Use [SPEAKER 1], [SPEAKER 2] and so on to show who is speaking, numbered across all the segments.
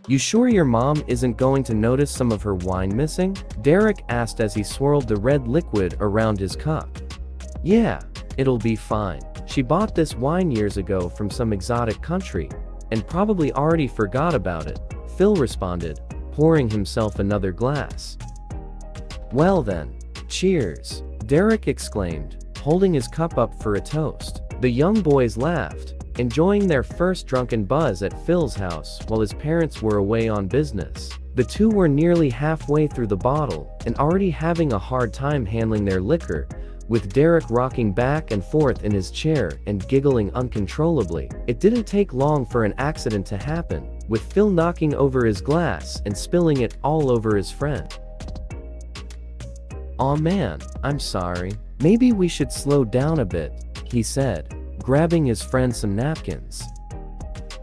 [SPEAKER 1] You sure your mom isn't going to notice some of her wine missing? Derek asked as he swirled the red liquid around his cup. Yeah, it'll be fine. She bought this wine years ago from some exotic country, and probably already forgot about it, Phil responded, pouring himself another glass. Well then, cheers, Derek exclaimed, holding his cup up for a toast. The young boys laughed, enjoying their first drunken buzz at Phil's house while his parents were away on business. The two were nearly halfway through the bottle and already having a hard time handling their liquor, with Derek rocking back and forth in his chair and giggling uncontrollably. It didn't take long for an accident to happen, with Phil knocking over his glass and spilling it all over his friend. Aw man, I'm sorry. Maybe we should slow down a bit, he said, grabbing his friend some napkins.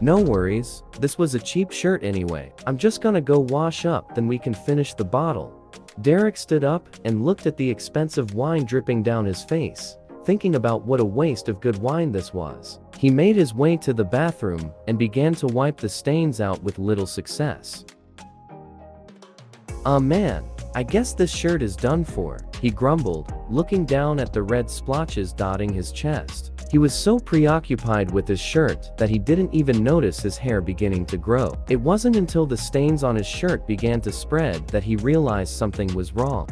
[SPEAKER 1] No worries, this was a cheap shirt anyway. I'm just gonna go wash up, then we can finish the bottle. Derek stood up and looked at the expensive wine dripping down his face, thinking about what a waste of good wine this was. He made his way to the bathroom and began to wipe the stains out with little success. Man, I guess this shirt is done for, he grumbled, looking down at the red splotches dotting his chest. He was so preoccupied with his shirt that he didn't even notice his hair beginning to grow. It wasn't until the stains on his shirt began to spread that he realized something was wrong.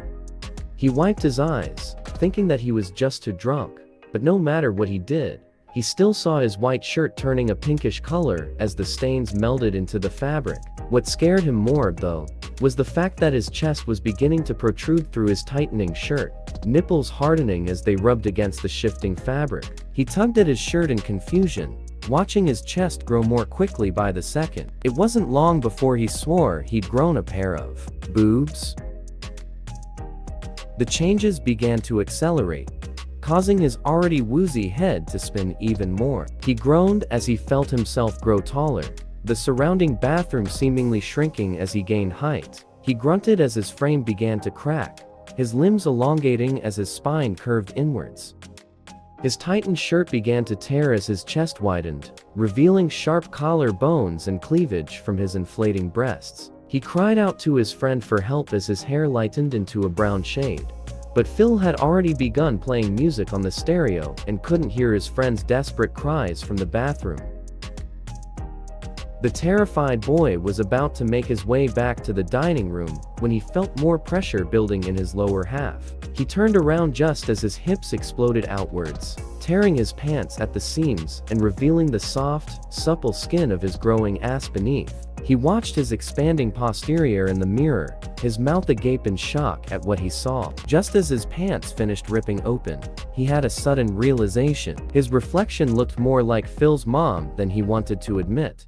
[SPEAKER 1] He wiped his eyes, thinking that he was just too drunk, but no matter what he did, he still saw his white shirt turning a pinkish color as the stains melded into the fabric. What scared him more, though, was the fact that his chest was beginning to protrude through his tightening shirt, nipples hardening as they rubbed against the shifting fabric. He tugged at his shirt in confusion, watching his chest grow more quickly by the second. It wasn't long before he swore he'd grown a pair of boobs. The changes began to accelerate, causing his already woozy head to spin even more. He groaned as he felt himself grow taller, the surrounding bathroom seemingly shrinking as he gained height. He grunted as his frame began to crack, his limbs elongating as his spine curved inwards. His tightened shirt began to tear as his chest widened, revealing sharp collar bones and cleavage from his inflating breasts. He cried out to his friend for help as his hair lightened into a brown shade. But Phil had already begun playing music on the stereo and couldn't hear his friend's desperate cries from the bathroom. The terrified boy was about to make his way back to the dining room when he felt more pressure building in his lower half. He turned around just as his hips exploded outwards, tearing his pants at the seams and revealing the soft, supple skin of his growing ass beneath. He watched his expanding posterior in the mirror, his mouth agape in shock at what he saw. Just as his pants finished ripping open, he had a sudden realization. His reflection looked more like Phil's mom than he wanted to admit.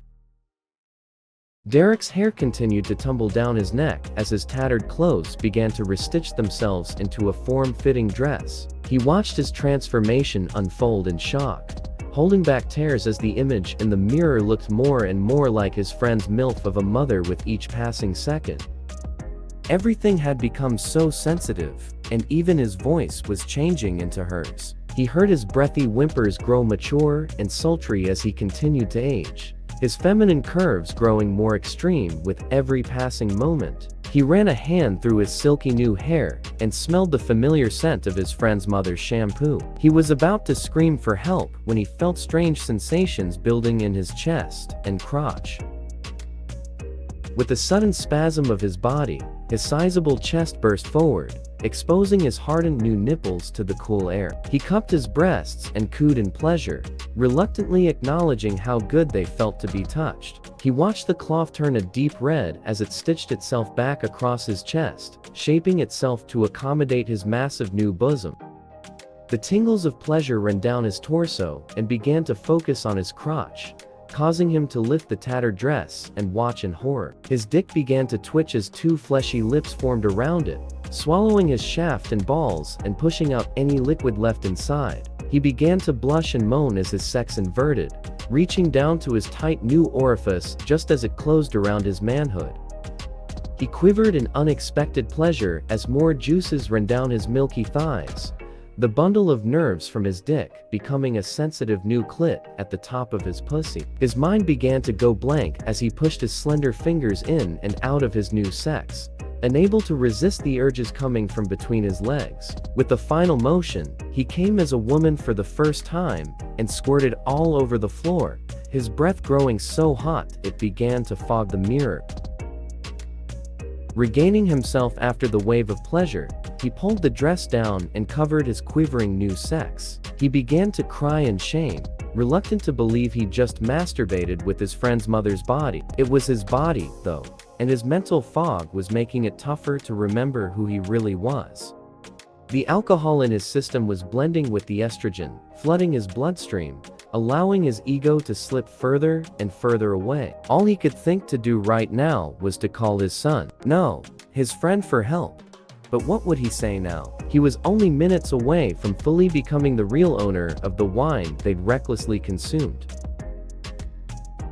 [SPEAKER 1] Derek's hair continued to tumble down his neck as his tattered clothes began to restitch themselves into a form-fitting dress. He watched his transformation unfold in shock, holding back tears as the image in the mirror looked more and more like his friend's MILF of a mother with each passing second. Everything had become so sensitive, and even his voice was changing into hers. He heard his breathy whimpers grow mature and sultry as he continued to age, his feminine curves growing more extreme with every passing moment. He ran a hand through his silky new hair and smelled the familiar scent of his friend's mother's shampoo. He was about to scream for help when he felt strange sensations building in his chest and crotch. With a sudden spasm of his body, his sizable chest burst forward, exposing his hardened new nipples to the cool air. He cupped his breasts and cooed in pleasure, reluctantly acknowledging how good they felt to be touched. He watched the cloth turn a deep red as it stitched itself back across his chest, shaping itself to accommodate his massive new bosom. The tingles of pleasure ran down his torso and began to focus on his crotch, causing him to lift the tattered dress and watch in horror. His dick began to twitch as two fleshy lips formed around it, swallowing his shaft and balls and pushing out any liquid left inside. He began to blush and moan as his sex inverted, reaching down to his tight new orifice just as it closed around his manhood. He quivered in unexpected pleasure as more juices ran down his milky thighs, the bundle of nerves from his dick becoming a sensitive new clit at the top of his pussy. His mind began to go blank as he pushed his slender fingers in and out of his new sex, unable to resist the urges coming from between his legs. With the final motion, he came as a woman for the first time and squirted all over the floor, his breath growing so hot it began to fog the mirror. Regaining himself after the wave of pleasure, he pulled the dress down and covered his quivering new sex. He began to cry in shame, reluctant to believe he just masturbated with his friend's mother's body. It was his body, though, and his mental fog was making it tougher to remember who he really was. The alcohol in his system was blending with the estrogen, flooding his bloodstream, allowing his ego to slip further and further away. All he could think to do right now was to call his son. No, his friend, for help. But what would he say now? He was only minutes away from fully becoming the real owner of the wine they'd recklessly consumed.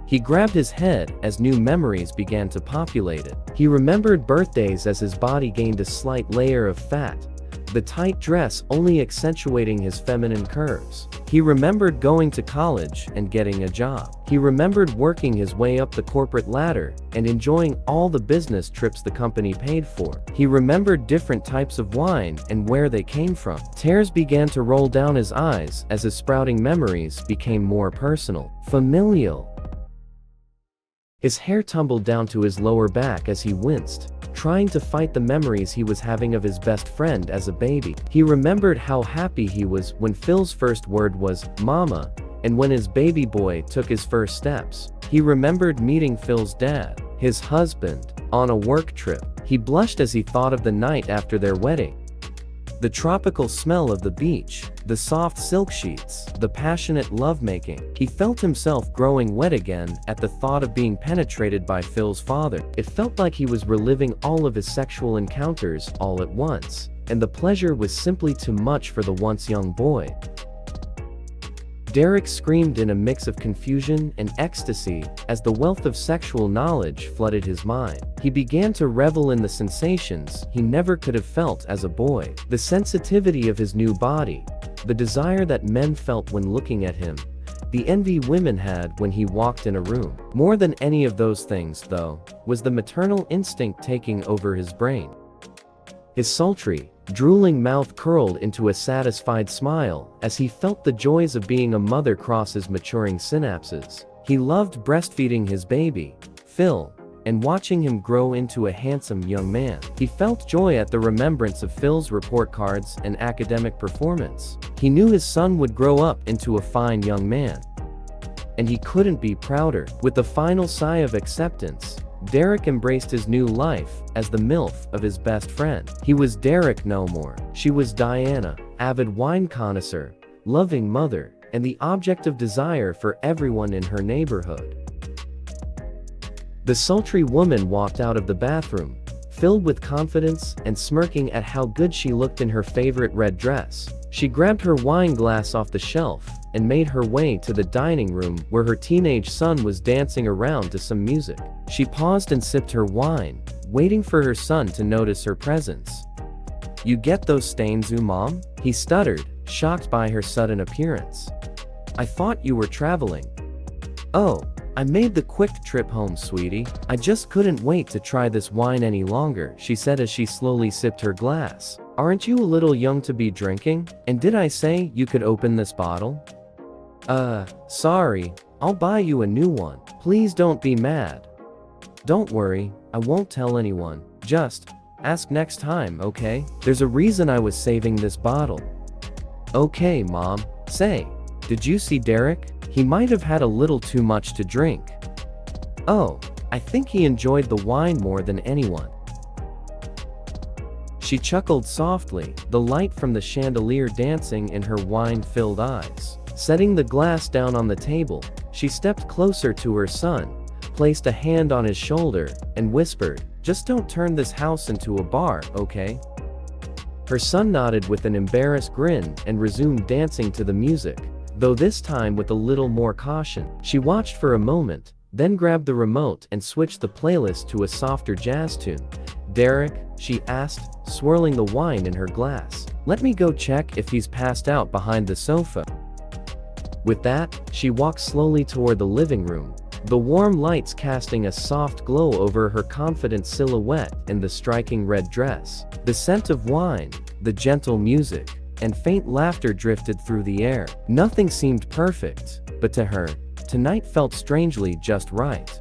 [SPEAKER 1] He grabbed his head as new memories began to populate it. He remembered birthdays as his body gained a slight layer of fat, the tight dress only accentuating his feminine curves. He remembered going to college and getting a job. He remembered working his way up the corporate ladder and enjoying all the business trips the company paid for. He remembered different types of wine and where they came from. Tears began to roll down his eyes as his sprouting memories became more personal, familial. His hair tumbled down to his lower back as he winced, trying to fight the memories he was having of his best friend as a baby. He remembered how happy he was when Phil's first word was "mama," and when his baby boy took his first steps. He remembered meeting Phil's dad, his husband, on a work trip. He blushed as he thought of the night after their wedding. The tropical smell of the beach, the soft silk sheets, the passionate lovemaking. He felt himself growing wet again at the thought of being penetrated by Phil's father. It felt like he was reliving all of his sexual encounters all at once, and the pleasure was simply too much for the once young boy. Derek screamed in a mix of confusion and ecstasy as the wealth of sexual knowledge flooded his mind. He began to revel in the sensations he never could have felt as a boy. The sensitivity of his new body, the desire that men felt when looking at him, the envy women had when he walked in a room. More than any of those things, though, was the maternal instinct taking over his brain. His sultry, drooling mouth curled into a satisfied smile as he felt the joys of being a mother cross his maturing synapses. He loved breastfeeding his baby, Phil, and watching him grow into a handsome young man. He felt joy at the remembrance of Phil's report cards and academic performance. He knew his son would grow up into a fine young man, and he couldn't be prouder. With a final sigh of acceptance, Derek embraced his new life as the MILF of his best friend. He was Derek no more. She was Diana, avid wine connoisseur, loving mother, and the object of desire for everyone in her neighborhood. The sultry woman walked out of the bathroom, filled with confidence and smirking at how good she looked in her favorite red dress. She grabbed her wine glass off the shelf and made her way to the dining room where her teenage son was dancing around to some music. She paused and sipped her wine, waiting for her son to notice her presence. "You get those stains, Mom?" he stuttered, shocked by her sudden appearance. "I thought you were traveling." "Oh, I made the quick trip home, sweetie. I just couldn't wait to try this wine any longer," she said as she slowly sipped her glass. "Aren't you a little young to be drinking? And did I say you could open this bottle?" Sorry. I'll buy you a new one. Please don't be mad." "Don't worry, I won't tell anyone. Just ask next time, okay? There's a reason I was saving this bottle." "Okay, Mom. Say, did you see Derek? He might have had a little too much to drink." "Oh, I think he enjoyed the wine more than anyone." She chuckled softly, the light from the chandelier dancing in her wine-filled eyes. Setting the glass down on the table, she stepped closer to her son, placed a hand on his shoulder, and whispered, "Just don't turn this house into a bar, okay?" Her son nodded with an embarrassed grin and resumed dancing to the music, though this time with a little more caution. She watched for a moment, then grabbed the remote and switched the playlist to a softer jazz tune. "Derek?" she asked, swirling the wine in her glass. Let me go check if he's passed out behind the sofa. With that, she walked slowly toward the living room, the warm lights casting a soft glow over her confident silhouette in the striking red dress. The scent of wine, the gentle music, and faint laughter drifted through the air. Nothing seemed perfect, but to her, tonight felt strangely just right.